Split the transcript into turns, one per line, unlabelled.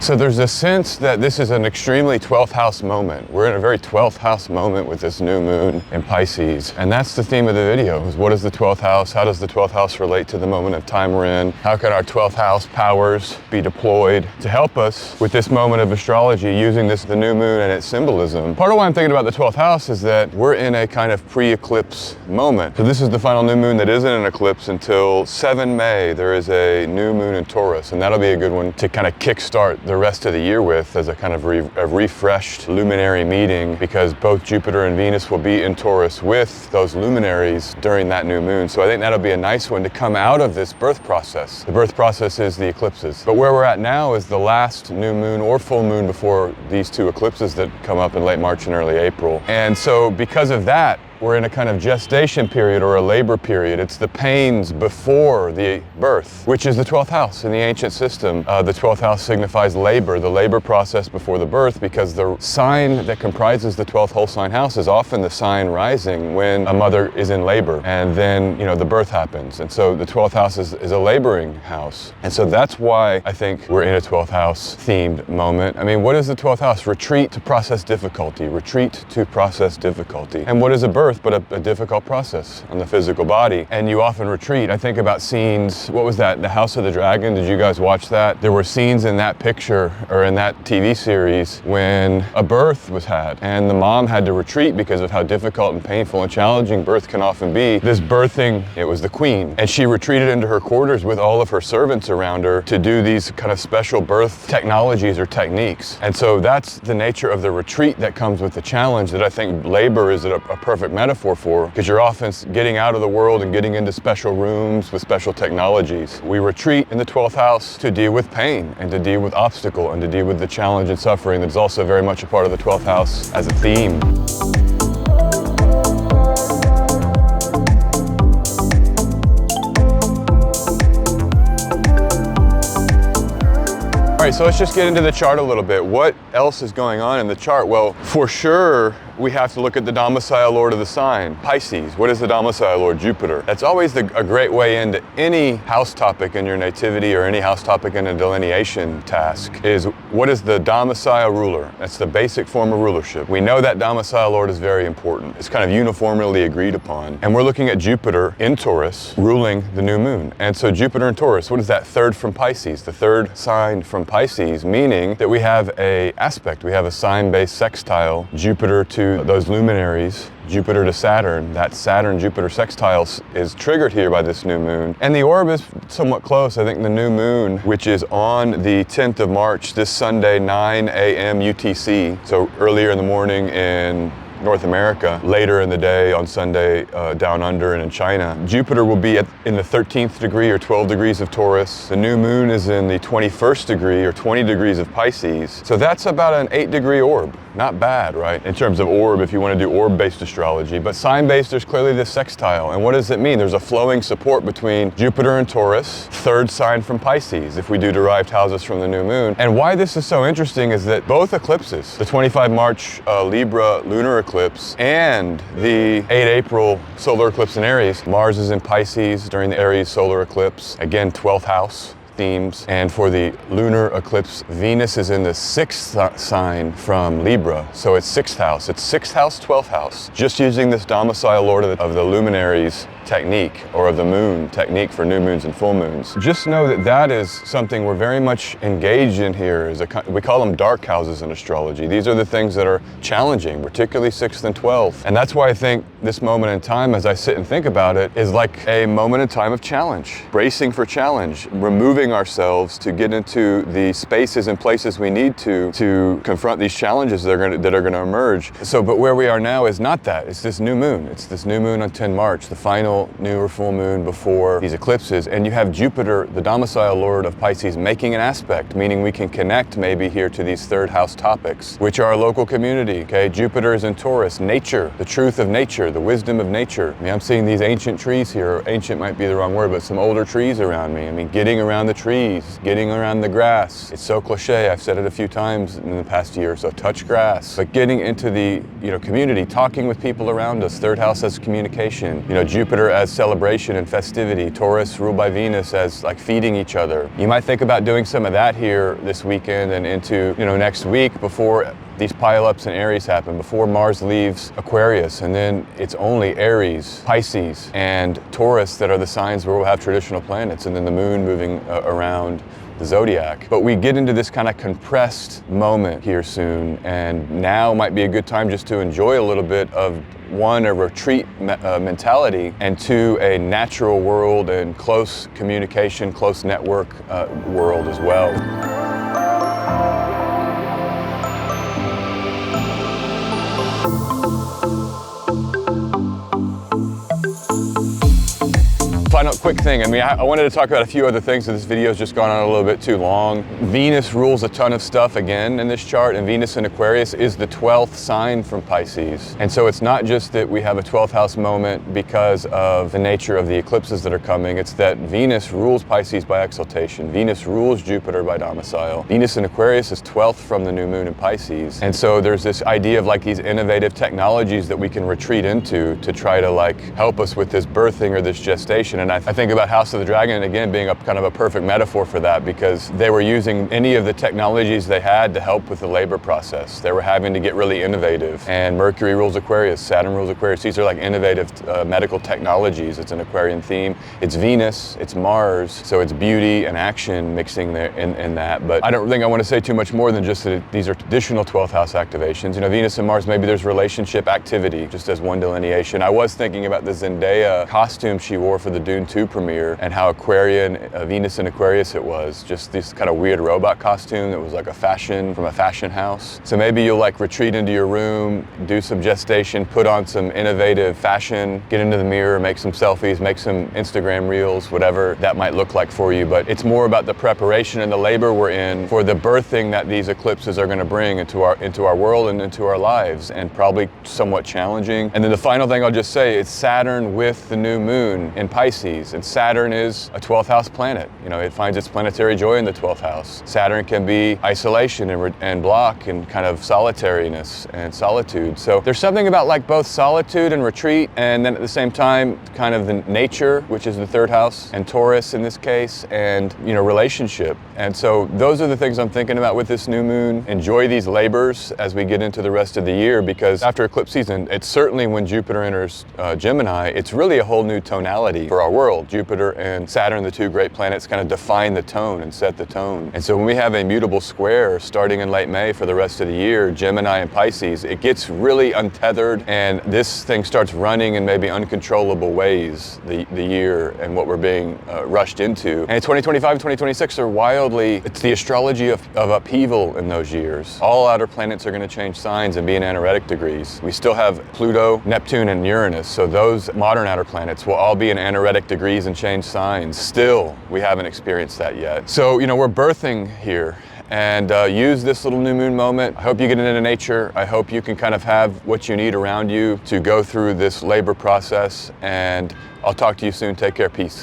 So there's a sense that this is an extremely 12th house moment. We're in a very 12th house moment with this new moon in Pisces. And that's the theme of the video, is what is the 12th house? How does the 12th house relate to the moment of time we're in? How can our 12th house powers be deployed to help us with this moment of astrology using the new moon and its symbolism? Part of why I'm thinking about the 12th house is that we're in a kind of pre-eclipse moment. So this is the final new moon that isn't an eclipse until 7 May. There is a new moon in Taurus, and that'll be a good one to kind of kickstart the rest of the year with as a kind of a refreshed luminary meeting, because both Jupiter and Venus will be in Taurus with those luminaries during that new moon. So I think that'll be a nice one to come out of this birth process. The birth process is the eclipses. But where we're at now is the last new moon or full moon before these two eclipses that come up in late March and early April. And so because of that, we're in a kind of gestation period or a labor period. It's the pains before the birth, which is the 12th house in the ancient system. The 12th house signifies labor, the labor process before the birth, because the sign that comprises the 12th whole sign house is often the sign rising when a mother is in labor, and then, the birth happens. And so the 12th house is a laboring house. And so that's why I think we're in a 12th house themed moment. I mean, what is the 12th house? Retreat to process difficulty, retreat to process difficulty. And what is a birth but a difficult process on the physical body? And you often retreat. I think about scenes, what was that, The House of the Dragon? Did you guys watch that? There were scenes in that picture or in that TV series when a birth was had and the mom had to retreat because of how difficult and painful and challenging birth can often be. This birthing, it was the queen, and she retreated into her quarters with all of her servants around her to do these kind of special birth technologies or techniques. And so that's the nature of the retreat that comes with the challenge that I think labor is a perfect metaphor for, because you're often getting out of the world and getting into special rooms with special technologies. We retreat in the 12th house to deal with pain and to deal with obstacle and to deal with the challenge and suffering that is also very much a part of the 12th house as a theme. All right, so let's just get into the chart a little bit. What else is going on in the chart? Well, for sure, we have to look at the domicile lord of the sign, Pisces. What is the domicile lord? Jupiter. That's always a great way into any house topic in your nativity or any house topic in a delineation task, is what is the domicile ruler? That's the basic form of rulership. We know that domicile lord is very important. It's kind of uniformly agreed upon. And we're looking at Jupiter in Taurus ruling the new moon. And so Jupiter in Taurus, what is that? Third from Pisces, the third sign from Pisces, meaning that we have a aspect, we have a sign-based sextile, Jupiter to those luminaries, Jupiter to Saturn. That Saturn-Jupiter sextile is triggered here by this new moon. And the orb is somewhat close. I think the new moon, which is on the 10th of March, this Sunday, 9 a.m. UTC, so earlier in the morning in North America, later in the day on Sunday down under and in China. Jupiter will be in the 13th degree or 12 degrees of Taurus. The new moon is in the 21st degree or 20 degrees of Pisces. So that's about an 8-degree orb. Not bad, right? In terms of orb, if you want to do orb-based astrology. But sign-based, there's clearly this sextile. And what does it mean? There's a flowing support between Jupiter and Taurus, third sign from Pisces, if we do derived houses from the new moon. And why this is so interesting is that both eclipses, the 25 March Libra lunar eclipse and the 8 April solar eclipse in Aries, Mars is in Pisces during the Aries solar eclipse, again 12th house themes. And for the lunar eclipse, Venus is in the 6th sign from Libra. So it's 6th house. It's 6th house, 12th house. Just using this domicile lord of the luminaries technique, or of the moon technique for new moons and full moons. Just know that that is something we're very much engaged in here. We call them dark houses in astrology. These are the things that are challenging, particularly 6th and 12th. And that's why I think this moment in time, as I sit and think about it, is like a moment in time of challenge, bracing for challenge, removing ourselves to get into the spaces and places we need to confront these challenges that are going to emerge. So, but where we are now is not that. It's this new moon. It's this new moon on 10 March, the final new or full moon before these eclipses. And you have Jupiter, the domicile lord of Pisces, making an aspect, meaning we can connect maybe here to these third house topics, which are local community. Okay, Jupiter is in Taurus, nature, the truth of nature, the wisdom of nature. I mean, I'm seeing these ancient trees here. Ancient might be the wrong word, but some older trees around me. I mean, getting around the trees, getting around the grass. It's so cliche. I've said it a few times in the past year or so. Touch grass, but getting into the community, talking with people around us. Third house has communication. Jupiter Jupiter as celebration and festivity. Taurus ruled by Venus as like feeding each other. You might think about doing some of that here this weekend and into, next week before these pileups in Aries happen, before Mars leaves Aquarius, and then it's only Aries, Pisces, and Taurus that are the signs where we'll have traditional planets, and then the moon moving around the zodiac. But we get into this kind of compressed moment here soon, and now might be a good time just to enjoy a little bit of one, a retreat mentality, and two, a natural world and close communication, close network world as well. Final quick thing, I wanted to talk about a few other things, so this video's just gone on a little bit too long. Venus rules a ton of stuff again in this chart, and Venus in Aquarius is the 12th sign from Pisces. And so it's not just that we have a 12th house moment because of the nature of the eclipses that are coming, it's that Venus rules Pisces by exaltation. Venus rules Jupiter by domicile. Venus in Aquarius is 12th from the new moon in Pisces. And so there's this idea of like these innovative technologies that we can retreat into to try to like help us with this birthing or this gestation. And I think about House of the Dragon, again, being a kind of a perfect metaphor for that, because they were using any of the technologies they had to help with the labor process. They were having to get really innovative. And Mercury rules Aquarius, Saturn rules Aquarius. These are like innovative medical technologies. It's an Aquarian theme. It's Venus, it's Mars, so it's beauty and action mixing there in that. But I don't think I want to say too much more than just that these are traditional 12th house activations. Venus and Mars, maybe there's relationship activity, just as one delineation. I was thinking about the Zendaya costume she wore for the Dune 2 premiere and how Venus in Aquarius it was. Just this kind of weird robot costume that was like from a fashion house. So maybe you'll like retreat into your room, do some gestation, put on some innovative fashion, get into the mirror, make some selfies, make some Instagram reels, whatever that might look like for you. But it's more about the preparation and the labor we're in for the birthing that these eclipses are going to bring into our world and into our lives, and probably somewhat challenging. And then the final thing I'll just say, it's Saturn with the new moon in Pisces. And Saturn is a 12th house planet. It finds its planetary joy in the 12th house. Saturn can be isolation and block and kind of solitariness and solitude. So there's something about like both solitude and retreat, and then at the same time kind of the nature, which is the 3rd house, and Taurus in this case, and relationship. And so those are the things I'm thinking about with this new moon. Enjoy these labors as we get into the rest of the year, because after eclipse season, it's certainly when Jupiter enters Gemini, it's really a whole new tonality for our world. Jupiter and Saturn, the two great planets, kind of define the tone and set the tone. And so when we have a mutable square starting in late May for the rest of the year, Gemini and Pisces, it gets really untethered, and this thing starts running in maybe uncontrollable ways the year and what we're being rushed into. And 2025 and 2026 are wildly, it's the astrology of upheaval in those years. All outer planets are going to change signs and be in anaretic degrees. We still have Pluto, Neptune, and Uranus, so those modern outer planets will all be in anaretic degrees and change signs. Still, we haven't experienced that yet. So, we're birthing here, and use this little new moon moment. I hope you get into nature. I hope you can kind of have what you need around you to go through this labor process, and I'll talk to you soon. Take care. Peace.